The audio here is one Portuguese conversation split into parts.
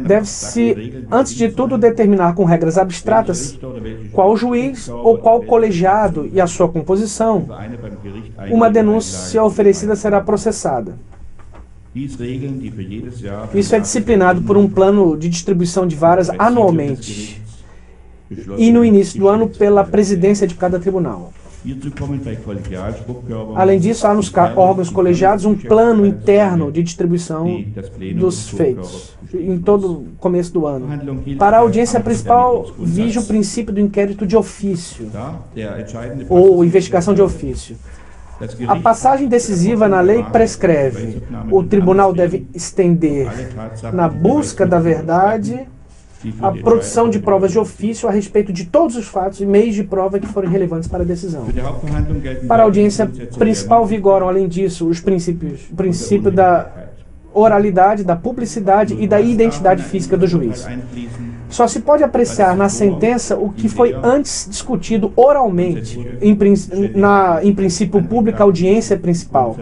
Deve-se, antes de tudo, determinar com regras abstratas qual juiz ou qual colegiado e a sua composição uma denúncia oferecida será processada. Isso é disciplinado por um plano de distribuição de varas anualmente e no início do ano pela presidência de cada tribunal. Além disso, há nos órgãos colegiados um plano interno de distribuição dos feitos em todo o começo do ano. Para a audiência principal, vige o princípio do inquérito de ofício, ou investigação de ofício. A passagem decisiva na lei prescreve: o tribunal deve estender, na busca da verdade, a produção de provas de ofício a respeito de todos os fatos e meios de prova que forem relevantes para a decisão. Para a audiência principal vigoram, além disso, o princípio da oralidade, da publicidade e da identidade física do juiz. Só se pode apreciar na sentença o que foi antes discutido oralmente, em princípio pública audiência principal,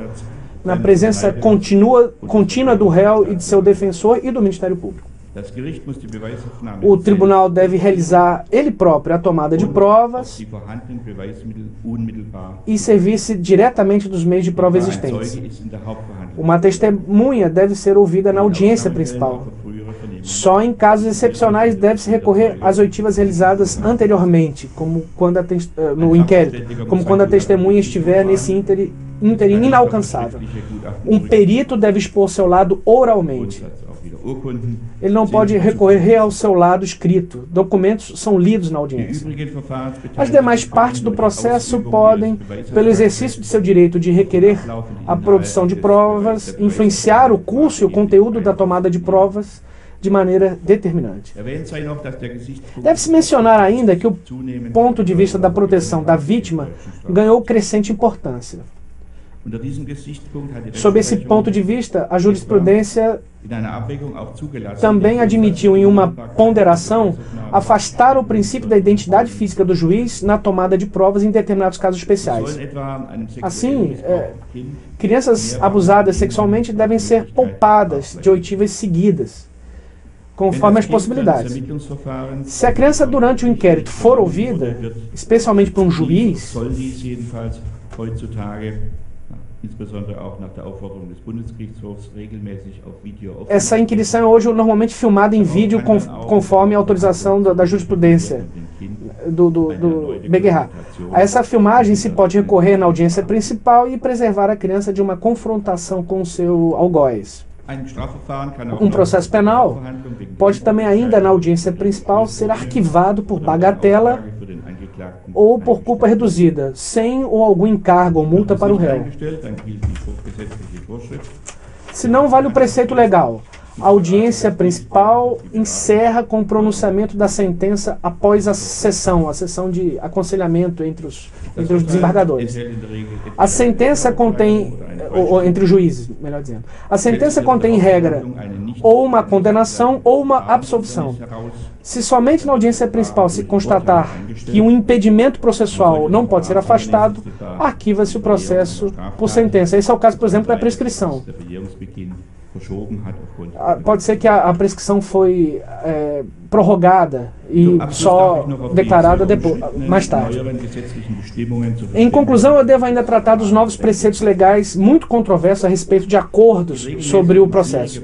na presença contínua do réu e de seu defensor e do Ministério Público. O tribunal deve realizar ele próprio a tomada de provas e servir-se diretamente dos meios de prova existentes. Uma testemunha deve ser ouvida na audiência principal. Só em casos excepcionais deve-se recorrer às oitivas realizadas anteriormente, como quando no inquérito, como quando a testemunha estiver nesse ínterim inalcançável. Um perito deve expor seu lado oralmente. Ele não pode recorrer ao seu lado escrito. Documentos são lidos na audiência. As demais partes do processo podem, pelo exercício de seu direito de requerer a produção de provas, influenciar o curso e o conteúdo da tomada de provas de maneira determinante. Deve-se mencionar ainda que o ponto de vista da proteção da vítima ganhou crescente importância. Sob esse ponto de vista, a jurisprudência também admitiu em uma ponderação afastar o princípio da identidade física do juiz na tomada de provas em determinados casos especiais. Assim, crianças abusadas sexualmente devem ser poupadas de oitivas seguidas, conforme as possibilidades. Se a criança durante o inquérito for ouvida, especialmente por um juiz, essa inquirição é hoje normalmente filmada em vídeo conforme a autorização da jurisprudência do BGH. A essa filmagem se pode recorrer na audiência principal e preservar a criança de uma confrontação com o seu algoz. Um processo penal pode também ainda na audiência principal ser arquivado por bagatela ou por culpa reduzida, sem ou algum encargo ou multa para o réu. Se não vale o preceito legal, a audiência principal encerra com o pronunciamento da sentença após a sessão de aconselhamento entre os desembargadores. A sentença contém, ou entre os juízes, melhor dizendo, a sentença contém em regra ou uma condenação ou uma absolvição. Se somente na audiência principal se constatar que um impedimento processual não pode ser afastado, arquiva-se o processo por sentença. Esse é o caso, por exemplo, da prescrição. Pode ser que a prescrição foi prorrogada e só declarada depois, mais tarde. Em conclusão, eu devo ainda tratar dos novos preceitos legais muito controversos a respeito de acordos sobre o processo.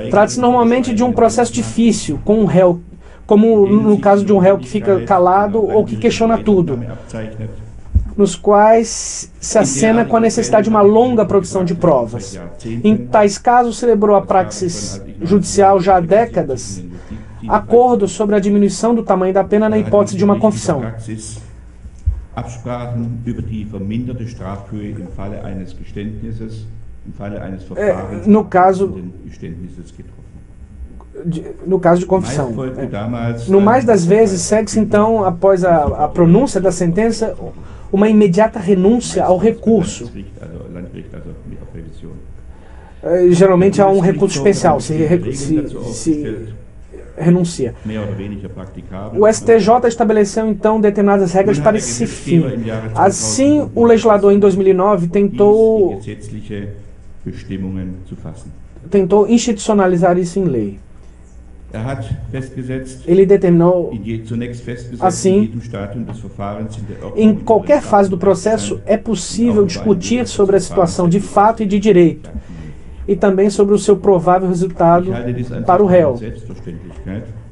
Trata-se normalmente de um processo difícil, com um réu, como no caso de um réu que fica calado ou que questiona tudo, nos quais se acena com a necessidade de uma longa produção de provas. Em tais casos, celebrou a praxis judicial já há décadas acordos sobre a diminuição do tamanho da pena na hipótese de uma confissão. No caso de confissão. No mais das vezes, segue-se então, após a pronúncia da sentença, uma imediata renúncia ao recurso. Geralmente há um recurso especial, se renuncia. O STJ estabeleceu então determinadas regras para esse fim. Assim, o legislador em 2009 tentou tentou institucionalizar isso em lei. Ele determinou, assim, em qualquer fase do processo é possível discutir sobre a situação de fato e de direito, e também sobre o seu provável resultado para o réu.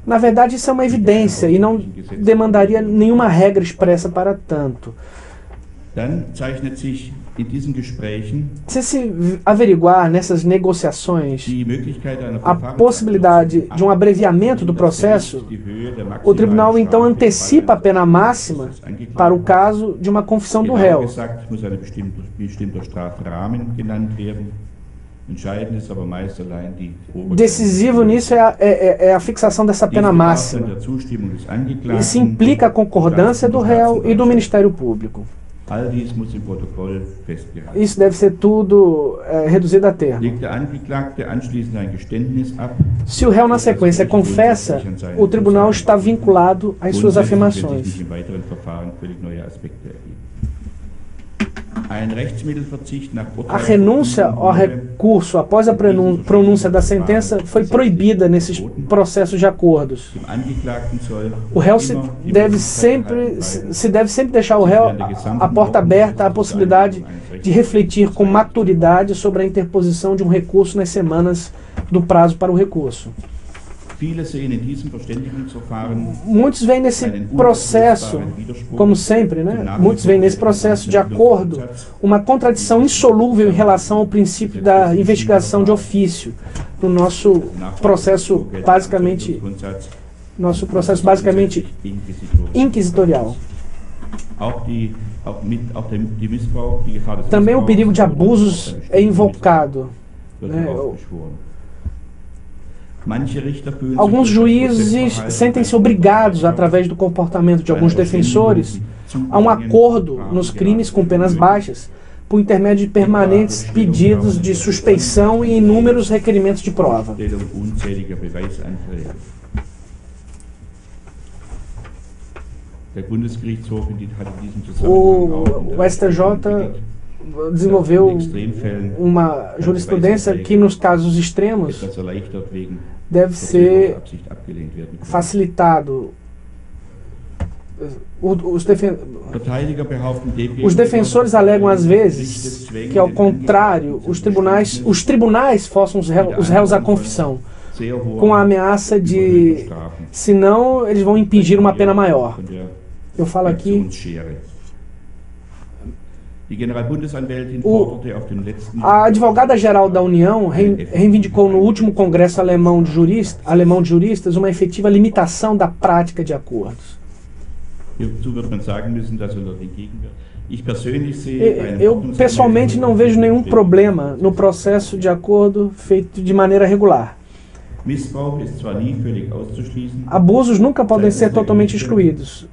Na verdade, isso é uma evidência e não demandaria nenhuma regra expressa para tanto. Se se averiguar nessas negociações a possibilidade de um abreviamento do processo, o tribunal então antecipa a pena máxima para o caso de uma confissão do réu. Decisivo nisso é a fixação dessa pena máxima. Isso implica a concordância do réu e do Ministério Público. Isso deve ser tudo reduzido a termo. Se o réu na sequência confessa, o tribunal está vinculado às suas afirmações. A renúncia ao recurso após a pronúncia da sentença foi proibida nesses processos de acordos. O réu se deve sempre deixar o réu a porta aberta à possibilidade de refletir com maturidade sobre a interposição de um recurso nas semanas do prazo para o recurso. Muitos veem nesse processo, como sempre, muitos veem nesse processo de acordo uma contradição insolúvel em relação ao princípio da investigação de ofício, no nosso processo basicamente inquisitorial. Também o perigo de abusos é invocado. Alguns juízes sentem-se obrigados, através do comportamento de alguns defensores, a um acordo nos crimes com penas baixas, por intermédio de permanentes pedidos de suspeição e inúmeros requerimentos de prova. O STJ desenvolveu uma jurisprudência que, nos casos extremos, deve ser facilitado. Os defensores alegam às vezes que, ao contrário, os tribunais forçam os réus à confissão, com a ameaça de, senão, eles vão impingir uma pena maior. Eu falo aqui. A advogada-geral da União reivindicou no último Congresso alemão de Juristas uma efetiva limitação da prática de acordos. Eu pessoalmente não vejo nenhum problema no processo de acordo feito de maneira regular. Abusos nunca podem ser totalmente excluídos.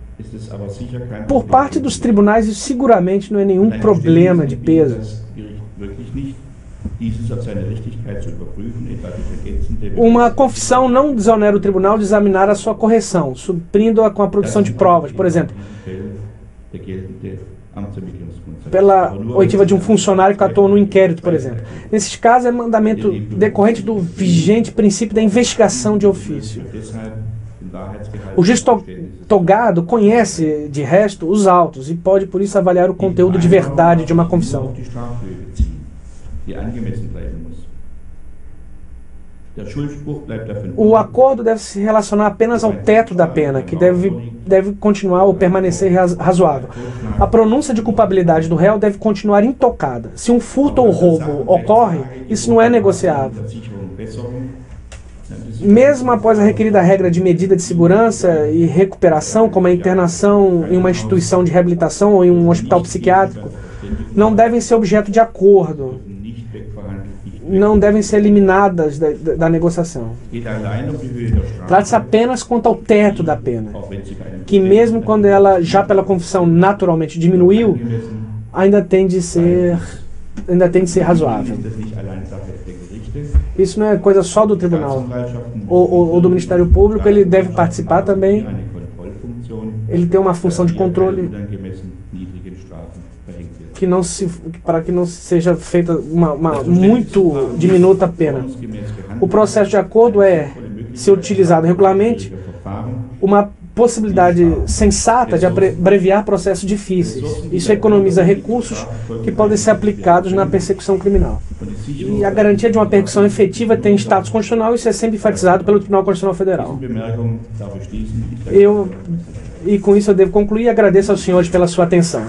Por parte dos tribunais, isso seguramente não é nenhum problema de peso. Uma confissão não desonera o tribunal de examinar a sua correção, suprindo-a com a produção de provas. Por exemplo, pela oitiva de um funcionário que atuou no inquérito, por exemplo. Nesses casos, é mandamento decorrente do vigente princípio da investigação de ofício. O juiz togado conhece, de resto, os autos e pode, por isso, avaliar o conteúdo de verdade de uma confissão. O acordo deve se relacionar apenas ao teto da pena, que deve continuar ou permanecer razoável. A pronúncia de culpabilidade do réu deve continuar intocada. Se um furto ou roubo ocorre, isso não é negociável. Mesmo após a requerida regra de medida de segurança e recuperação, como a internação em uma instituição de reabilitação ou em um hospital psiquiátrico, não devem ser objeto de acordo, não devem ser eliminadas da negociação. Trata-se apenas quanto ao teto da pena, que mesmo quando ela, já pela confissão, naturalmente diminuiu, ainda tem de ser razoável. Isso não é coisa só do tribunal ou do Ministério Público, ele deve participar também. Ele tem uma função de controle. para que não seja feita uma muito diminuta pena. O processo de acordo é ser utilizado regularmente, uma possibilidade sensata de abreviar processos difíceis. Isso economiza recursos que podem ser aplicados na persecução criminal. E a garantia de uma persecução efetiva tem status constitucional e isso é sempre enfatizado pelo Tribunal Constitucional Federal. E com isso eu devo concluir e agradeço aos senhores pela sua atenção.